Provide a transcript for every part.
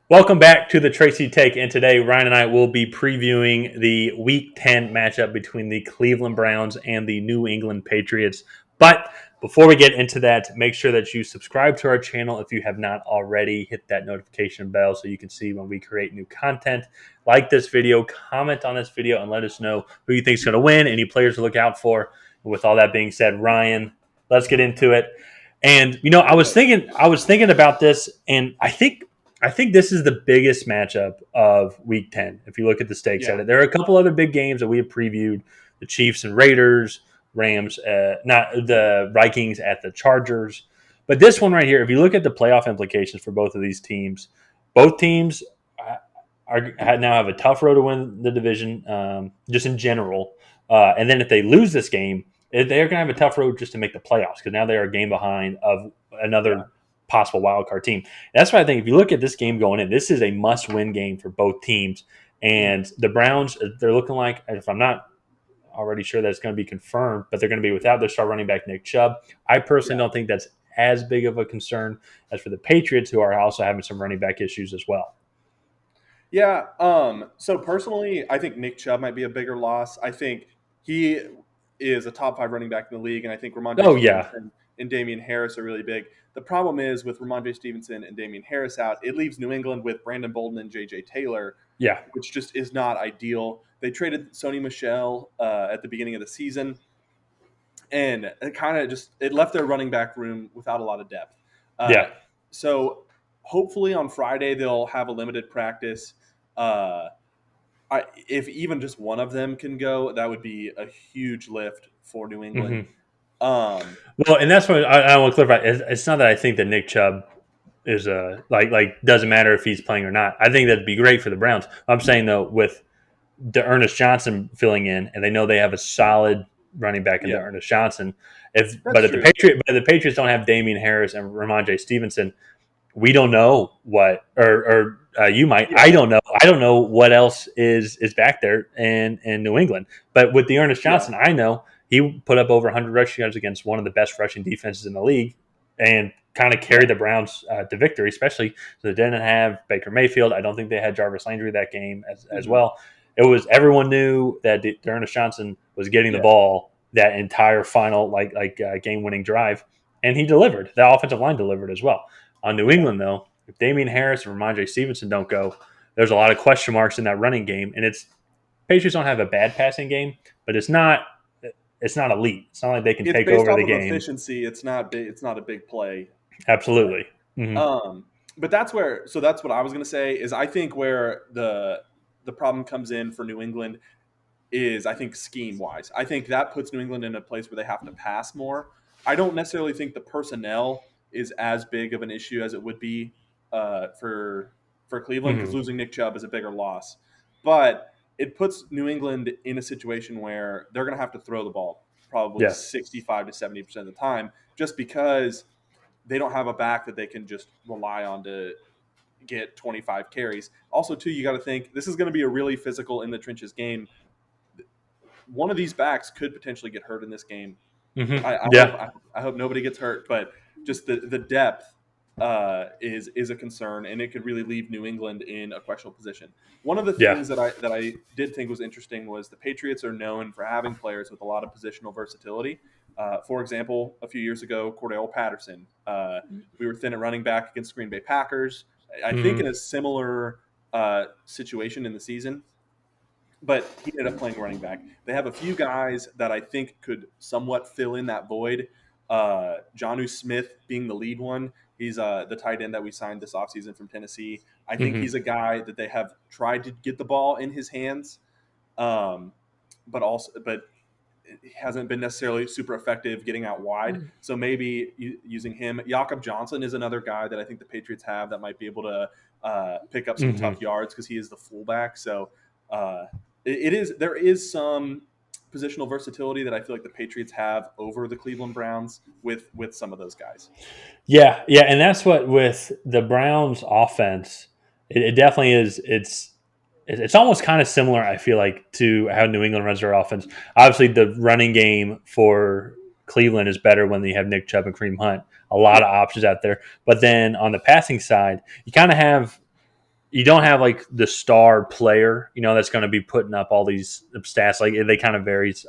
Welcome back to the Tracy Take, and today Ryan and I will be previewing the Week 10 matchup between the Cleveland Browns and the New England Patriots. But before we get into that, make sure that you subscribe to our channel if you have not already. Hit that notification bell so you can see when we create new content. Like this video, comment on this video, and let us know who you think is going to win, any players to look out for. And with all that being said, Ryan, let's get into it. And I was thinking about this, and I think this is the biggest matchup of Week 10. If you look at the stakes at Yeah. it, there are a couple other big games that we have previewed: the Chiefs and Raiders, Rams, not the Vikings at the Chargers. But this one right here, if you look at the playoff implications for both teams now have a tough road to win the division, just in general. And then if they lose this game, they're going to have a tough road just to make the playoffs because now they are a game behind of Yeah. another possible wild card team. That's why I think if you look at this game going in, this is a must-win game for both teams. Mhm. And the Browns, they're looking like, if I'm not already sure that it's going to be confirmed, but they're going to be without their star running back Nick Chubb. I personally Yeah. don't think that's as big of a concern as for the Patriots, who are also having some running back issues as well. Yeah. So personally, I think Nick Chubb might be a bigger loss. I think he is a top five running back in the league, and I think Ramondre Oh yeah, Stevenson and Damian Harris are really big. The problem is with Ramondre Stevenson and Damian Harris out, it leaves New England with Brandon Bolden and JJ Taylor, yeah, which just is not ideal. They traded Sony Michel at the beginning of the season, and it kind of just it left their running back room without a lot of depth. Uh, yeah. so hopefully on Friday they'll have a limited practice. Uh, if even just one of them can go, that would be a huge lift for New England. Mm-hmm. Um, Well, and that's what I want to clarify. It's not that I think that Nick Chubb is like doesn't matter if he's playing or not. I think that'd be great for the Browns. I'm saying though, with Ernest Johnson filling in, and they know they have a solid running back in the yeah, Ernest Johnson. If that's but if true. the Patriots don't have Damian Harris and Ramondre Stevenson, we don't know what you might. I Yeah, don't know. I don't know what else is back there in New England. But with the Ernest yeah, Johnson, I know he put up over 100 rushing yards against one of the best rushing defenses in the league, and kind of yeah. carried the Browns to victory. Especially so they didn't have Baker Mayfield. I don't think they had Jarvis Landry that game as Hmm. well. It was everyone knew that Ernest Johnson was getting the Yeah, ball that entire final game winning drive, and he delivered. The offensive line delivered as well. On New yeah. England, though, if Damian Harris and Ramondre Stevenson don't go, there's a lot of question marks in that running game. And it's Patriots don't have a bad passing game, but it's not elite. It's not like they can It's take based over off the of game. efficiency. It's not big. It's not a big play. Absolutely. Hmm. But that's where. So that's what I was going to say. Is I think where the problem comes in for New England is I think scheme wise. I think that puts New England in a place where they have to pass more. I don't necessarily think the personnel is as big of an issue as it would be for Cleveland because Hmm. losing Nick Chubb is a bigger loss. But it puts New England in a situation where they're going to have to throw the ball probably Yeah. 65 to 70% of the time just because they don't have a back that they can just rely on to get 25 carries. Also, too, you got to think this is going to be a really physical in the trenches game. One of these backs could potentially get hurt in this game. Hmm. I, I hope Yeah. I hope nobody gets hurt, but just the depth is a concern, and it could really leave New England in a questionable position. One of the Yeah. things that I did think was interesting was the Patriots are known for having players with a lot of positional versatility. For example, a few years ago, Cordell Patterson. We were thin at running back against Green Bay Packers. I think in Hmm. a similar situation in the season, but he ended up playing running back. They have a few guys that I think could somewhat fill in that void. Jonnu Smith being the lead one. He's the tight end that we signed this offseason from Tennessee. I think Hmm. he's a guy that they have tried to get the ball in his hands, um, but he hasn't been necessarily super effective getting out wide. So maybe using him. Jakob Johnson is another guy that I think the Patriots have that might be able to pick up some Hmm. tough yards because he is the fullback. So uh, there is some positional versatility that I feel like the Patriots have over the Cleveland Browns with some of those guys. Yeah. Yeah. And that's what with the Browns offense, it definitely is. It's almost kind of similar, I feel like, to how New England runs their offense. Obviously, the running game for Cleveland is better when you have Nick Chubb and Kareem Hunt. A lot Yeah, of options out there. But then on the passing side, you kind of have you don't have like the star player, that's going to be putting up all these stats. Like they kind of varies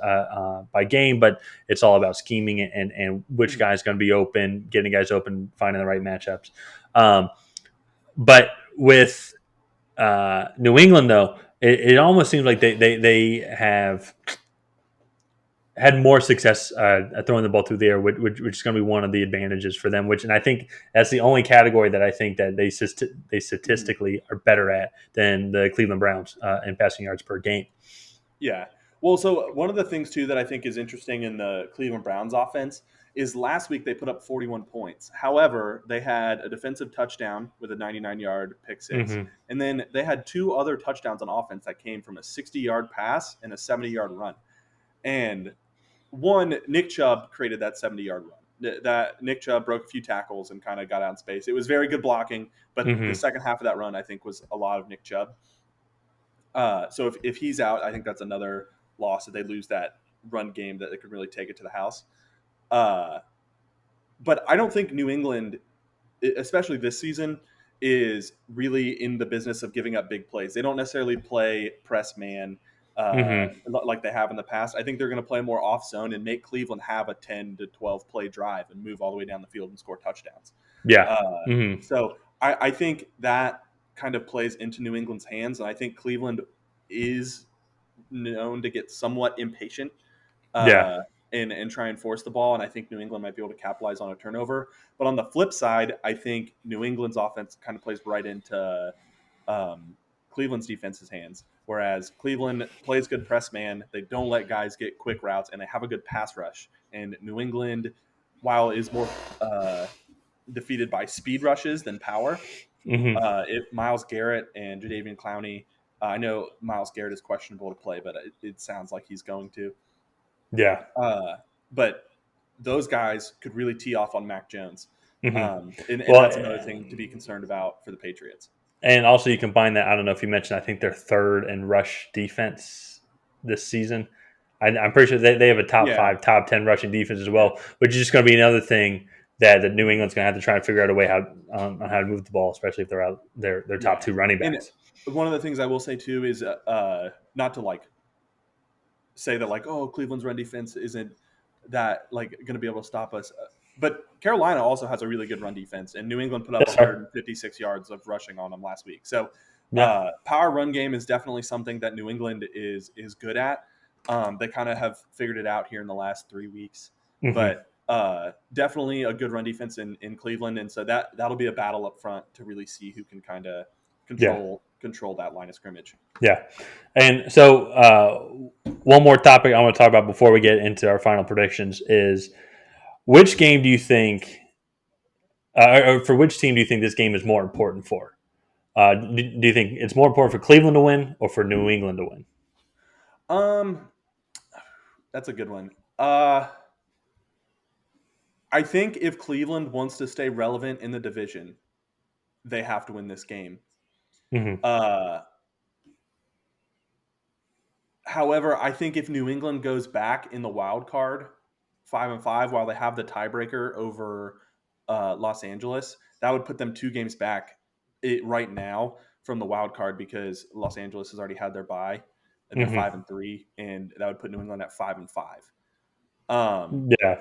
by game, but it's all about scheming and which Mhm. guy's going to be open, getting guys open, finding the right matchups. Um, but with New England, though, it almost seems like they have had more success at throwing the ball through the air, which is going to be one of the advantages for them. And I think that's the only category that I think that they Mhm. statistically are better at than the Cleveland Browns in passing yards per game. Yeah. Well, so one of the things too that I think is interesting in the Cleveland Browns offense is last week they put up 41 points. However, they had a defensive touchdown with a 99-yard pick six, Mm-hmm. and then they had two other touchdowns on offense that came from a 60-yard pass and a 70-yard run. And one, Nick Chubb created that 70-yard run. That Nick Chubb broke a few tackles and kind of got out in space. It was very good blocking, but the Mm-hmm. second half of that run I think was a lot of Nick Chubb. So if he's out, I think that's another loss that they lose that run game that they could really take it to the house. Uh, but I don't think New England, especially this season, is really in the business of giving up big plays. They don't necessarily play press man Mm-hmm. like they have in the past. I think they're going to play more off zone and make Cleveland have a 10 to 12 play drive and move all the way down the field and score touchdowns. Yeah. Uh, Mm-hmm. so I think that kind of plays into New England's hands, and I think Cleveland is known to get somewhat impatient Yeah. uh, and try and force the ball. And I think New England might be able to capitalize on a turnover. But on the flip side, I think New England's offense kind of plays right into um, Cleveland's defense's hands. Whereas Cleveland plays good press man, they don't let guys get quick routes, and they have a good pass rush. And New England, while is more defeated by speed rushes than power, Mm-hmm. Miles Garrett and Jadeveon Clowney. I know Miles Garrett is questionable to play, but it sounds like he's going to. Yeah. But those guys could really tee off on Mac Jones, Mm-hmm. and Well, that's another thing to be concerned about for the Patriots. and also you combine that. I don't know if you mentioned. I think they're third in rush defense this season. I'm pretty sure they have a top Yeah, five, top 10 rushing defense as yeah, well, which is just going to be another thing that the New England's going to have to try and figure out a way how on how to move the ball, especially if they're out their top yeah. two running And backs. one of the things I will say too is not to like say that like, oh, Cleveland's run defense isn't that like going to be able to stop us. But Carolina also has a really good run defense, and New England put up Yes, sir. 156 yards of rushing on them last week. So Yeah. power run game is definitely something that New England is good at. They kind of have figured it out here in the last 3 weeks, Mm-hmm. but definitely a good run defense in Cleveland, and so that'll be a battle up front to really see who can kind of Yeah. control that line of scrimmage. Yeah. And so one more topic I want to talk about before we get into our final predictions is which game do you think, or for which team do you think this game is more important for? Do you think it's more important for Cleveland to win or for New England to win? Um, that's a good one. I think if Cleveland wants to stay relevant in the division, they have to win this game. Mm-hmm. Uh, However, I think if New England goes back in the wild card, 5-5, while they have the tiebreaker over Los Angeles, that would put them 2 games back right now from the wild card because Los Angeles has already had their bye and they're five Mm-hmm. and three, and that would put New England at 5-5. Um, Yeah.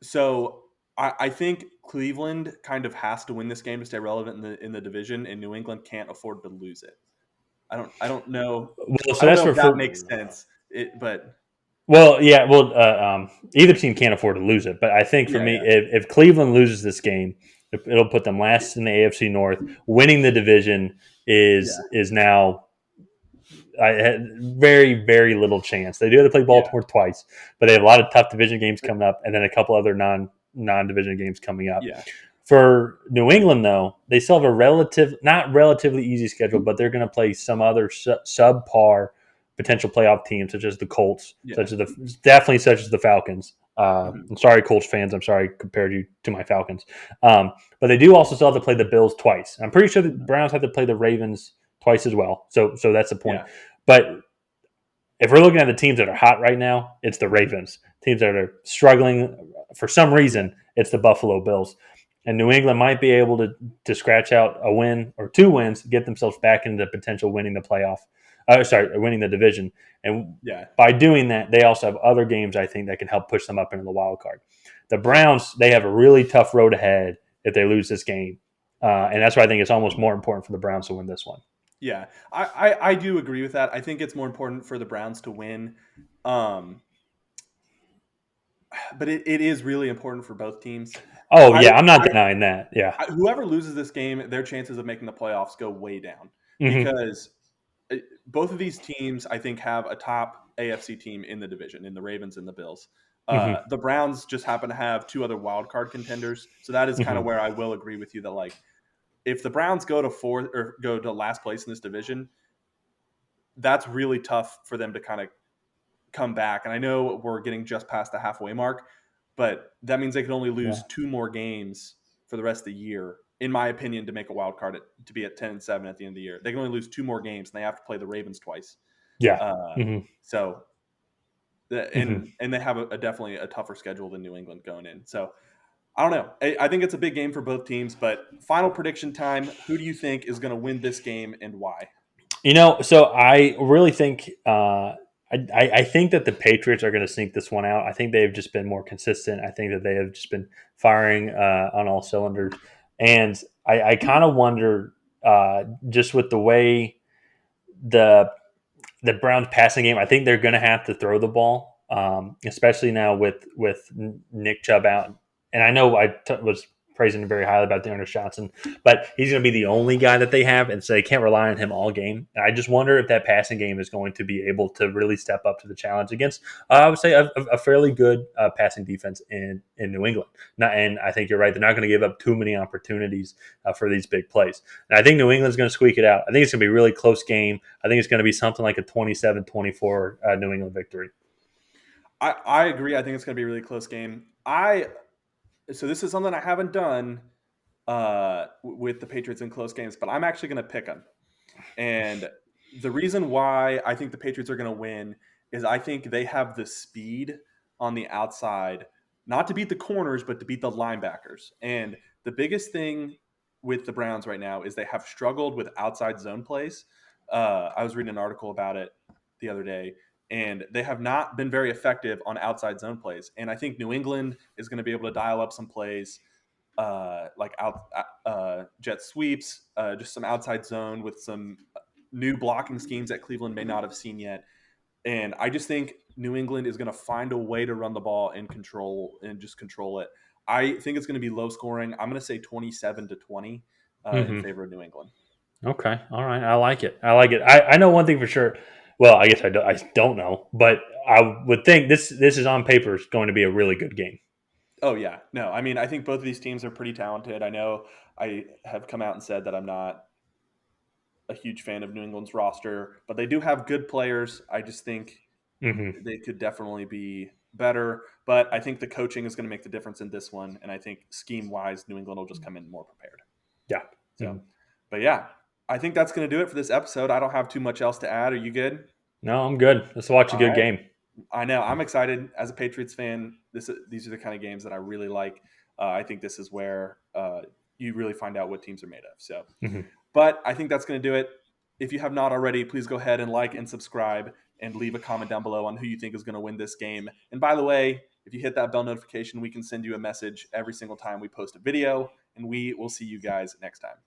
so I think Cleveland kind of has to win this game to stay relevant in the division, and New England can't afford to lose it. I don't know. Well, I so don't that's know if that for makes sense. But well, yeah. Well, either team can't afford to lose it, but I think for yeah, me, yeah, if Cleveland loses this game, it'll put them last in the AFC North. Winning the division yeah, is now I had very little chance. They do have to play yeah, Baltimore twice, but they have a lot of tough division games coming up, and then a couple other non division games coming up. yeah. For New England, though, they still have a not relatively easy schedule, but they're going to play some other subpar potential playoff teams, such as the Colts, Yeah. such as the Falcons. Mhm. I'm sorry, Colts fans. I'm sorry compared you to my Falcons, but they do also still have to play the Bills twice. I'm pretty sure the Mhm. Browns have to play the Ravens twice as well. So that's the point. Yeah. But if we're looking at the teams that are hot right now, it's the Ravens. Teams that are struggling for some Yeah. reason, it's the Buffalo Bills. And New England might be able to scratch out a win or 2 wins, get themselves back into potential winning the playoff. Winning the division. And Yeah. by doing that, they also have other games I think that can help push them up into the wild card. The Browns, they have a really tough road ahead if they lose this game, and that's why I think it's almost more important for the Browns to win this one. Yeah, I do agree with that. I think it's more important for the Browns to win. Um, but it is really important for both teams. Oh I, yeah, I'm not I, denying that. Yeah. whoever loses this game, their chances of making the playoffs go way down Mm-hmm. because both of these teams, I think, have a top AFC team in the division, in the Ravens and the Bills. Mm-hmm. The Browns just happen to have two other wild card contenders, so that is kind of Mm-hmm. where I will agree with you that like if the Browns go to fourth or go to last place in this division, that's really tough for them to kind of come back. And I know we're getting just past the halfway mark, but that means they can only lose Yeah. two more games for the rest of the year, in my opinion, to make a wild card to be at 10-7 at the end of the year. They can only lose two more games, and they have to play the Ravens twice. Yeah. Uh, Mm-hmm. so, Mm-hmm. and they have definitely a tougher schedule than New England going in. So, I don't know. I think it's a big game for both teams. But final prediction time: who do you think is going to win this game and why? So I really think I think that the Patriots are going to sneak this one out. I think they've just been more consistent. I think that they have just been firing on all cylinders, and I kind of wonder just with the way the the Browns passing game. I think they're going to have to throw the ball, especially now with Nick Chubb out. And I know was praising him very highly about Dearness Johnson, but he's going to be the only guy that they have, and so they can't rely on him all game. And I just wonder if that passing game is going to be able to really step up to the challenge against, I would say, a fairly good passing defense in New England. And I think you're right; they're not going to give up too many opportunities for these big plays. And I think New England's going to squeak it out. I think it's going to be a really close game. I think it's going to be something like a 27-24 New England victory. I agree. I think it's going to be a really close game. So this is something I haven't done with the Patriots in close games, but I'm actually going to pick them. And the reason why I think the Patriots are going to win is I think they have the speed on the outside, not to beat the corners, but to beat the linebackers. And the biggest thing with the Browns right now is they have struggled with outside zone plays. I was reading an article about it the other day, and they have not been very effective on outside zone plays. And I think New England is going to be able to dial up some plays like jet sweeps, just some outside zone with some new blocking schemes that Cleveland may not have seen yet. And I just think New England is going to find a way to run the ball and just control it. I think it's going to be low scoring. I'm going to say 27-20 in Mm-hmm. favor of New England. Okay. All right. I like it. I like it. I know one thing for sure. Well, I guess I don't know, but I would think this is on paper is going to be a really good game. Oh yeah, no. I mean, I think both of these teams are pretty talented. I know I have come out and said that I'm not a huge fan of New England's roster, but they do have good players. I just think Mm-hmm. they could definitely be better. But I think the coaching is going to make the difference in this one. And I think scheme wise, New England will just come in more prepared. Yeah. So, Mm-hmm. but yeah, I think that's going to do it for this episode. I don't have too much else to add. Are you good? No, I'm good. Let's watch a All good right. game. I know. I'm excited as a Patriots fan. These are the kind of games that I really like. I think this is where you really find out what teams are made of. So, Mm-hmm. but I think that's going to do it. If you have not already, please go ahead and like and subscribe and leave a comment down below on who you think is going to win this game. And by the way, if you hit that bell notification, we can send you a message every single time we post a video. And we will see you guys next time.